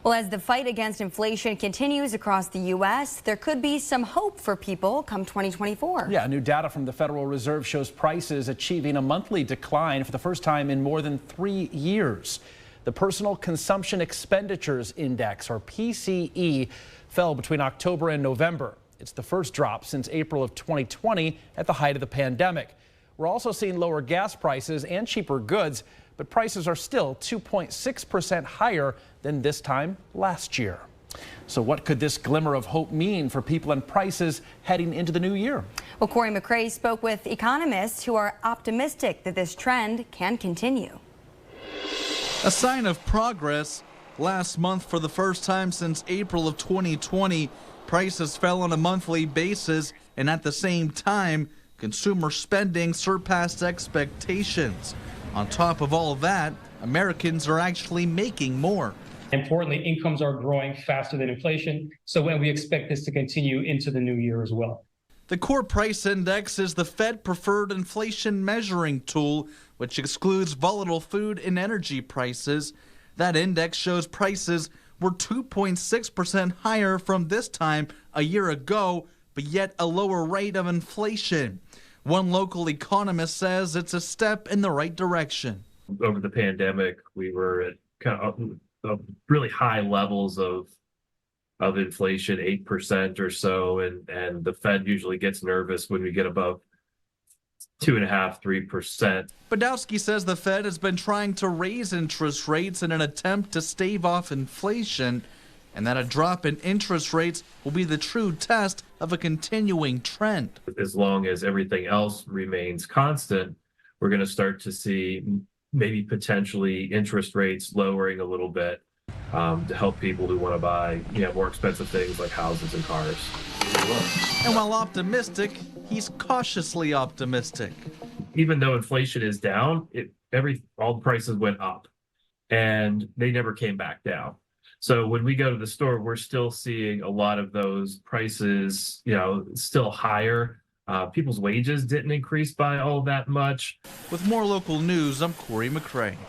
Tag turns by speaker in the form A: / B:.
A: Well, as the fight against inflation continues across the U.S., there could be some hope for people come 2024.
B: Yeah, new data from the Federal Reserve shows prices achieving a monthly decline for the first time in more than 3 years. The Personal Consumption Expenditures Index, or PCE, fell between October and November. It's the first drop since April of 2020 at the height of the pandemic. We're also seeing lower gas prices and cheaper goods, but prices are still 2.6% higher than this time last year. So what could this glimmer of hope mean for people and prices heading into the new year?
A: Well, McCrae spoke with economists who are optimistic that this trend can continue.
C: A sign of progress. Last month, for the first time since April of 2020, prices fell on a monthly basis, and at the same time, consumer spending surpassed expectations. On top of all that, Americans are actually making more.
D: Importantly, incomes are growing faster than inflation, so we expect this to continue into the new year as well.
C: The core price index is the Fed preferred inflation measuring tool, which excludes volatile food and energy prices. That index shows prices were 2.6% higher from this time a year ago, but yet a lower rate of inflation. One local economist says it's a step in the right direction.
E: Over the pandemic, we were at kind of really high levels of inflation, 8% or so, and the Fed usually gets nervous when we get above 2.5%, 3%.
C: Badowski says the Fed has been trying to raise interest rates in an attempt to stave off inflation, and that a drop in interest rates will be the true test of a continuing trend.
E: As long as everything else remains constant, we're going to start to see maybe potentially interest rates lowering a little bit to help people who want to buy more expensive things like houses and cars.
C: And while optimistic, he's cautiously optimistic.
E: Even though inflation is down, all the prices went up, and they never came back down. So when we go to the store, we're still seeing a lot of those prices, still higher. People's wages didn't increase by all that much.
C: With more local news, I'm McCrae.